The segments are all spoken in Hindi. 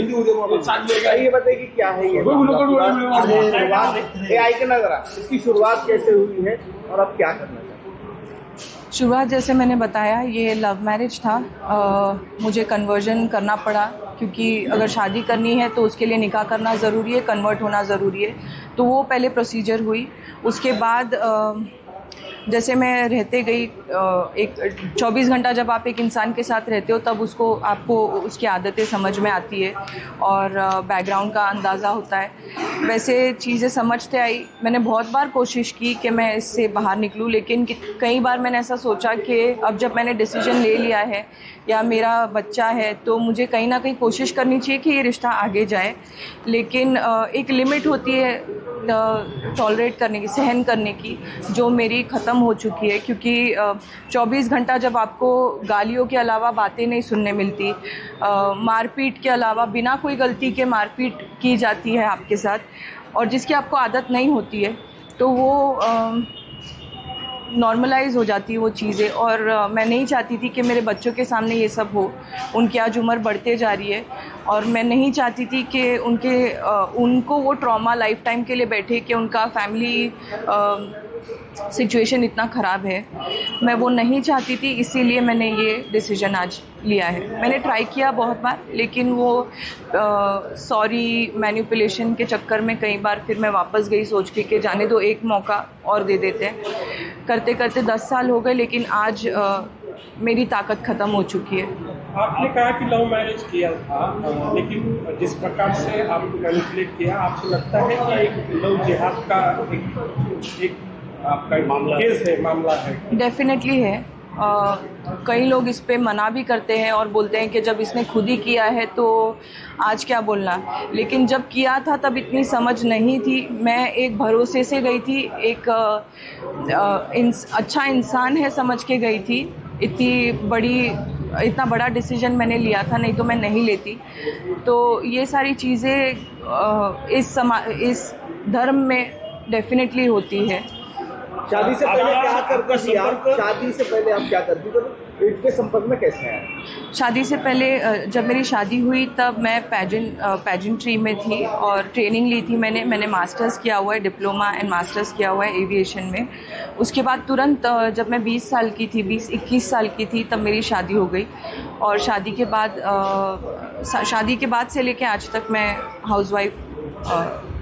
ये बताइए कि क्या है ये AI के नजर इसकी शुरुआत कैसे हुई है और अब क्या करना चाहिए? शुरुआत जैसे मैंने बताया, ये लव मैरिज था। मुझे कन्वर्जन करना पड़ा क्योंकि अगर शादी करनी है तो उसके लिए निकाह करना ज़रूरी है, कन्वर्ट होना ज़रूरी है। तो वो पहले प्रोसीजर हुई। उसके बाद जैसे मैं रहते गई, एक 24 घंटा जब आप एक इंसान के साथ रहते हो तब आपको उसकी आदतें समझ में आती है और बैकग्राउंड का अंदाज़ा होता है। वैसे चीज़ें समझते आई। मैंने बहुत बार कोशिश की कि मैं इससे बाहर निकलूं, लेकिन कई बार मैंने ऐसा सोचा कि अब जब मैंने डिसीजन ले लिया है या मेरा बच्चा है तो मुझे कहीं ना कहीं कोशिश करनी चाहिए कि ये रिश्ता आगे जाए। लेकिन एक लिमिट होती है टॉलरेट करने की, सहन करने की, जो मेरी ख़त्म हो चुकी है। क्योंकि 24 घंटा जब आपको गालियों के अलावा बातें नहीं सुनने मिलती, मारपीट के अलावा बिना कोई गलती के मारपीट की जाती है आपके साथ, और जिसकी आपको आदत नहीं होती है, तो वो नॉर्मलाइज हो जाती है वो चीज़ें। और मैं नहीं चाहती थी कि मेरे बच्चों के सामने ये सब हो। उनकी आज उम्र बढ़ते जा रही है और मैं नहीं चाहती थी कि उनको वो ट्रॉमा लाइफ टाइम के लिए बैठे कि उनका फैमिली सिचुएशन इतना ख़राब है। मैं वो नहीं चाहती थी, इसीलिए मैंने ये डिसीजन आज लिया है। मैंने ट्राई किया बहुत बार, लेकिन वो सॉरी मैनिपुलेशन के चक्कर में कई बार फिर मैं वापस गई सोच के कि जाने दो, एक मौका और दे देते हैं। करते करते 10 साल हो गए, लेकिन आज मेरी ताकत ख़त्म हो चुकी है। आपने कहा कि लव मैरिज किया था, लेकिन जिस प्रकार से आपको मैनिपुलेट किया, आपको लगता है कि एक लव जिहाद का एक आपका मामला है? डेफिनेटली है। कई लोग इस पे मना भी करते हैं और बोलते हैं कि जब इसने खुद ही किया है तो आज क्या बोलना। लेकिन जब किया था तब इतनी समझ नहीं थी। मैं एक भरोसे से गई थी, एक अच्छा इंसान है समझ के गई थी। इतना बड़ा डिसीजन मैंने लिया था, नहीं तो मैं नहीं लेती। तो ये सारी चीज़ें इस धर्म में डेफिनेटली होती है। शादी से पहले क्या करती थी आप? शादी से पहले आप क्या करती थी? इनके संपर्क में कैसे आए? शादी से पहले जब मेरी शादी हुई तब मैं पेजेंट्री में थी और ट्रेनिंग ली थी। मैंने मास्टर्स किया हुआ है, डिप्लोमा एंड मास्टर्स किया हुआ है एविएशन में। उसके बाद तुरंत जब मैं 20 साल की थी, 20-21 साल की थी, तब मेरी शादी हो गई। और शादी के बाद से लेके आज तक मैं हाउसवाइफ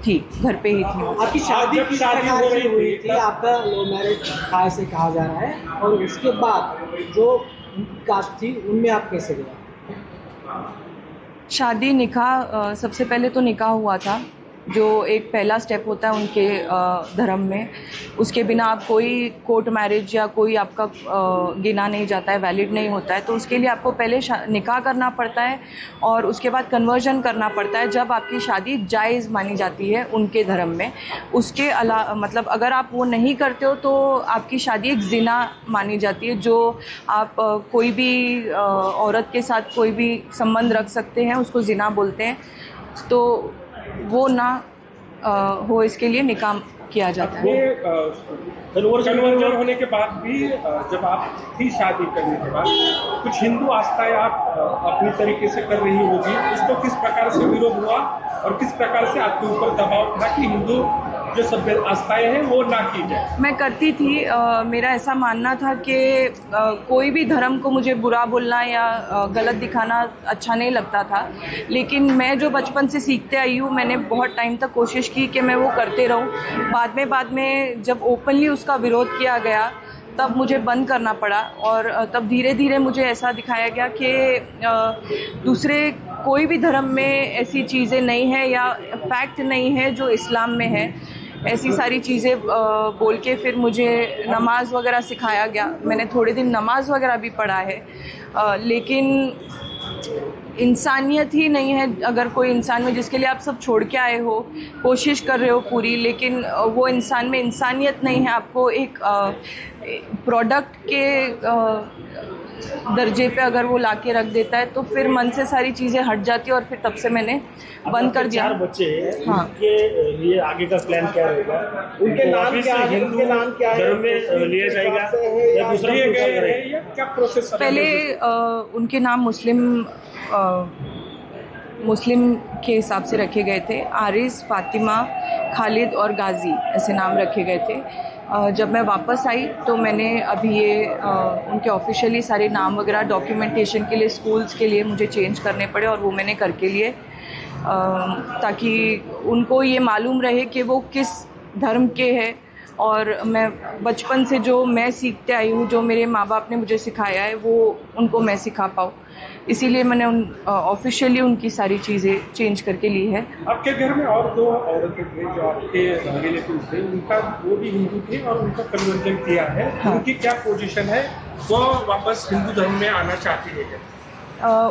थी, घर पे ही थी। आपकी शादी किस प्रकार से हुई थी? आपका लव मैरिज ऐसे कहा जा रहा है, और उसके बाद जो कास्ट थी उनमें आप कैसे गए? शादी निकाह, सबसे पहले तो निकाह हुआ था, जो एक पहला स्टेप होता है उनके धर्म में। उसके बिना आप कोई कोर्ट मैरिज या कोई आपका गिना नहीं जाता है, वैलिड नहीं होता है। तो उसके लिए आपको पहले निकाह करना पड़ता है और उसके बाद कन्वर्जन करना पड़ता है, जब आपकी शादी जायज़ मानी जाती है उनके धर्म में। उसके अलावा मतलब अगर आप वो नहीं करते हो तो आपकी शादी एक ज़िना मानी जाती है। जो आप कोई भी औरत के साथ कोई भी संबंध रख सकते हैं, उसको ज़िना बोलते हैं। तो वो ना हो, इसके लिए निकाह किया जाता है। कन्वर्जन होने के बाद भी जब आप थी शादी करने के बाद, कुछ हिंदू आस्थाएं आप अपनी तरीके से कर रही होगी, उसको किस प्रकार से विरोध हुआ और किस प्रकार से आपके ऊपर दबाव था कि हिंदू जो सभ्य आस्थाएं हैं वो ना की जाए? मैं करती थी। मेरा ऐसा मानना था कि कोई भी धर्म को मुझे बुरा बोलना या गलत दिखाना अच्छा नहीं लगता था। लेकिन मैं जो बचपन से सीखते आई हूँ, मैंने बहुत टाइम तक कोशिश की कि मैं वो करते रहूँ। बाद में जब ओपनली उसका विरोध किया गया तब मुझे बंद करना पड़ा, और तब धीरे धीरे मुझे ऐसा दिखाया गया कि दूसरे कोई भी धर्म में ऐसी चीज़ें नहीं है या फैक्ट नहीं है जो इस्लाम में है। ऐसी सारी चीज़ें बोल के फिर मुझे नमाज वगैरह सिखाया गया। मैंने थोड़े दिन नमाज वगैरह भी पढ़ा है, लेकिन इंसानियत ही नहीं है। अगर कोई इंसान में जिसके लिए आप सब छोड़ के आए हो, कोशिश कर रहे हो पूरी, लेकिन वो इंसान में इंसानियत नहीं है, आपको एक प्रोडक्ट के दर्जे पे अगर वो लाके रख देता है तो फिर मन से सारी चीज़ें हट जाती है। और फिर तब से मैंने बंद कर दिया। 4 बच्चे हैं, हाँ। उनके लिए आगे का प्लान क्या रहेगा? उनके नाम क्या है? हिंदू धर्म में लिया जाएगा या दूसरा क्या प्रोसेस? पहले उनके नाम मुस्लिम मुस्लिम के हिसाब से रखे गए थे। आरिस, फातिमा, खालिद और गाजी ऐसे नाम रखे गए थे। जब मैं वापस आई तो मैंने अभी ये उनके ऑफिशियली सारे नाम वगैरह डॉक्यूमेंटेशन के लिए स्कूल्स के लिए मुझे चेंज करने पड़े, और वो मैंने करके लिए ताकि उनको ये मालूम रहे कि वो किस धर्म के हैं। और मैं बचपन से जो मैं सीखते आई हूँ, जो मेरे माँ बाप ने मुझे सिखाया है, वो उनको मैं सिखा पाऊँ, इसीलिए मैंने ऑफिशियली उनकी सारी चीज़ें चेंज करके ली है। आपके घर में और 2 औरतें थे जो आपके रिलेटिव थे, उनका वो भी हिंदू थे और उनका कन्वर्जन किया है। हाँ। उनकी क्या पोजीशन है? वो वापस हिंदू धर्म में आना चाहती है?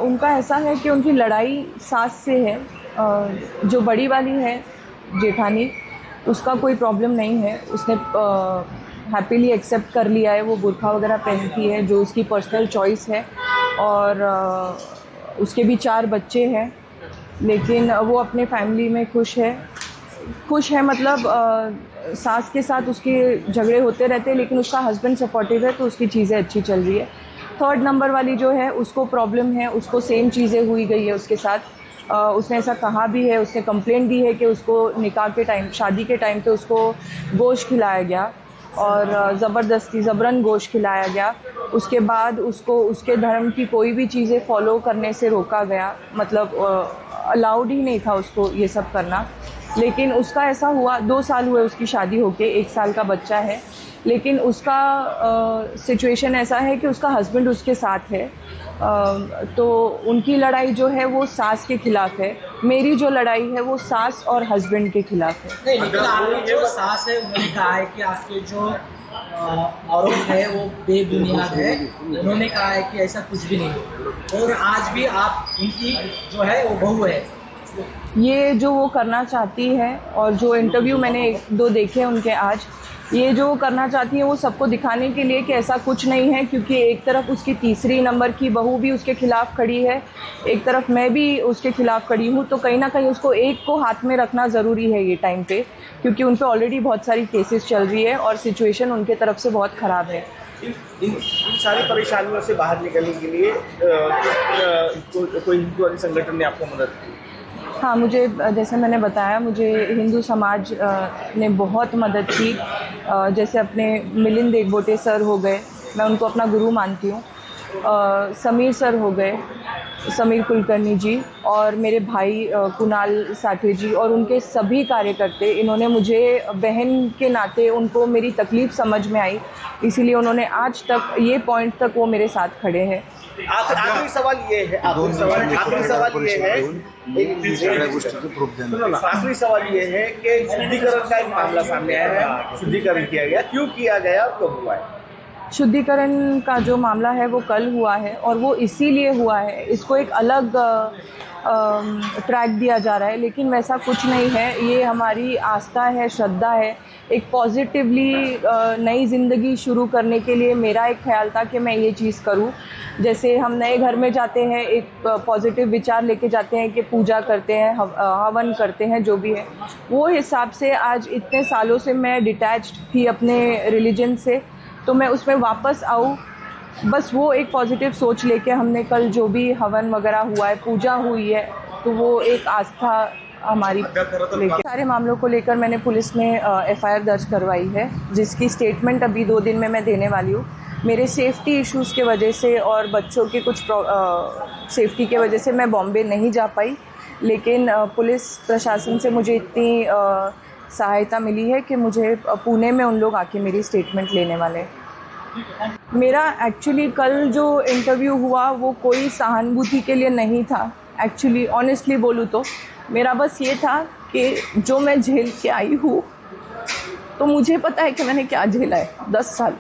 उनका ऐसा है कि उनकी लड़ाई सास से है। जो बड़ी वाली है जेठानी, उसका कोई प्रॉब्लम नहीं है, उसने हैप्पीली एक्सेप्ट कर लिया है, वो बुर्का वगैरह पहनती है जो उसकी पर्सनल चॉइस है। और उसके भी 4 बच्चे हैं, लेकिन वो अपने फैमिली में खुश है मतलब सास के साथ उसके झगड़े होते रहते हैं, लेकिन उसका हस्बैंड सपोर्टिव है तो उसकी चीज़ें अच्छी चल रही है। 3rd नंबर वाली जो है उसको प्रॉब्लम है, उसको सेम चीज़ें हुई गई है उसके साथ। उसने ऐसा कहा भी है, उसने कंप्लेंट दी है कि उसको निकाह के टाइम, शादी के टाइम पे उसको गोश्त खिलाया गया और ज़बरन गोश्त खिलाया गया। उसके बाद उसको उसके धर्म की कोई भी चीज़ें फॉलो करने से रोका गया, मतलब अलाउड ही नहीं था उसको ये सब करना। लेकिन उसका ऐसा हुआ, 2 साल हुए उसकी शादी होके, 1 साल का बच्चा है, लेकिन उसका सिचुएशन ऐसा है कि उसका हस्बैंड उसके साथ है। तो उनकी लड़ाई जो है वो सास के खिलाफ है, मेरी जो लड़ाई है वो सास और हस्बैंड के खिलाफ है। नहीं, लेकिन आपकी जो सास है उन्होंने कहा है कि आपके जो आरोप है वो बेबुनियाद है। उन्होंने कहा है कि ऐसा कुछ भी नहीं, और आज भी आप उनकी जो है वो बहू है। ये जो वो करना चाहती है, और जो इंटरव्यू मैंने 1-2 देखे उनके आज, ये जो करना चाहती है वो सबको दिखाने के लिए कि ऐसा कुछ नहीं है, क्योंकि एक तरफ उसकी 3री नंबर की बहू भी उसके खिलाफ खड़ी है, एक तरफ मैं भी उसके खिलाफ खड़ी हूँ। तो कहीं ना कहीं उसको एक को हाथ में रखना ज़रूरी है ये टाइम पे, क्योंकि उन पे ऑलरेडी बहुत सारी केसेस चल रही है और सिचुएशन उनके तरफ से बहुत ख़राब है। इन सारी परेशानियों से बाहर निकलने के लिए कोई हिंदू वाले संगठन ने आपको मदद की? हाँ, मुझे, जैसे मैंने बताया, मुझे हिंदू समाज ने बहुत मदद की। जैसे अपने मिलिंद एकबोटे सर हो गए, मैं उनको अपना गुरु मानती हूँ। समीर सर हो गए, समीर कुलकर्णी जी, और मेरे भाई कुणाल साठे जी, और उनके सभी कार्यकर्ते, इन्होंने मुझे बहन के नाते, उनको मेरी तकलीफ़ समझ में आई, इसीलिए उन्होंने आज तक ये पॉइंट तक वो मेरे साथ खड़े हैं। आखिरी सवाल ये है, आखिरी सवाल ये है कि शुद्धिकरण का एक मामला सामने आया है, शुद्धिकरण किया गया, क्यों किया गया, कब हुआ है? शुद्धिकरण का जो मामला है वो कल हुआ है, और वो इसीलिए हुआ है, इसको एक अलग ट्रैक दिया जा रहा है, लेकिन वैसा कुछ नहीं है। ये हमारी आस्था है, श्रद्धा है। एक पॉजिटिवली नई ज़िंदगी शुरू करने के लिए मेरा एक ख्याल था कि मैं ये चीज़ करूं। जैसे हम नए घर में जाते हैं, एक पॉजिटिव विचार लेके जाते हैं कि पूजा करते हैं, हवन करते हैं, जो भी है वो हिसाब से आज इतने सालों से मैं डिटैच्ड थी अपने रिलीजन से, तो मैं उसमें वापस आऊँ, बस वो एक पॉजिटिव सोच लेके हमने कल जो भी हवन वगैरह हुआ है, पूजा हुई है, तो वो एक आस्था हमारी लेके, सारे मामलों को लेकर मैंने पुलिस में FIR दर्ज करवाई है, जिसकी स्टेटमेंट अभी 2 दिन में मैं देने वाली हूँ। मेरे सेफ्टी इश्यूज़ के वजह से और बच्चों के कुछ सेफ्टी के वजह से मैं बॉम्बे नहीं जा पाई, लेकिन पुलिस प्रशासन से मुझे इतनी सहायता मिली है कि मुझे पुणे में उन लोग आके मेरी स्टेटमेंट लेने वाले हैं। मेरा एक्चुअली कल जो इंटरव्यू हुआ वो कोई सहानुभूति के लिए नहीं था। एक्चुअली ऑनेस्टली बोलूँ तो मेरा बस ये था कि जो मैं झेल के आई हूँ, तो मुझे पता है कि मैंने क्या झेला है 10 साल।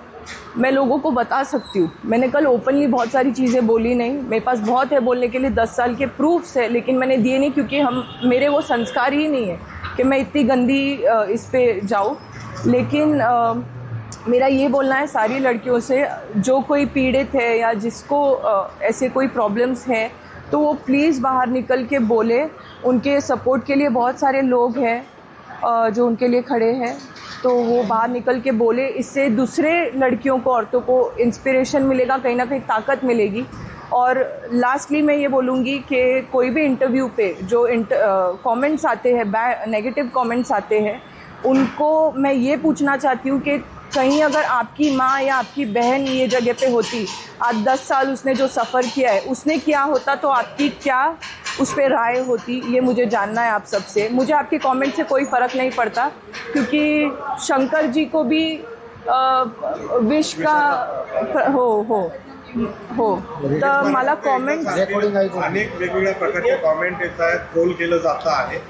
मैं लोगों को बता सकती हूँ। मैंने कल ओपनली बहुत सारी चीज़ें बोली नहीं, मेरे पास बहुत है बोलने के लिए, 10 साल के प्रूफ्स है, लेकिन मैंने दिए नहीं, क्योंकि मेरे वो संस्कार ही नहीं है कि मैं इतनी गंदी इस पे जाऊँ। लेकिन मेरा ये बोलना है सारी लड़कियों से, जो कोई पीड़ित है या जिसको ऐसे कोई प्रॉब्लम्स है, तो वो प्लीज़ बाहर निकल के बोले। उनके सपोर्ट के लिए बहुत सारे लोग हैं जो उनके लिए खड़े हैं, तो वो बाहर निकल के बोले। इससे दूसरे लड़कियों को, औरतों को इंस्पिरेशन मिलेगा, कहीं ना कहीं ताकत मिलेगी। और लास्टली मैं ये बोलूँगी कि कोई भी इंटरव्यू पे जो कमेंट्स आते हैं, नेगेटिव कमेंट्स आते हैं, उनको मैं ये पूछना चाहती हूँ कि कहीं अगर आपकी माँ या आपकी बहन ये जगह पे होती, आज 10 साल उसने जो सफ़र किया है, उसने क्या होता तो आपकी क्या उस पर राय होती, ये मुझे जानना है आप सबसे। मुझे आपके कमेंट से कोई फ़र्क नहीं पड़ता, क्योंकि शंकर जी को भी विश का हो तर मला कॉमेंट्स अनेक वेगवेगळ्या प्रकारचे कॉमेंट येत आहेत, ट्रोल केलं जातं आहे.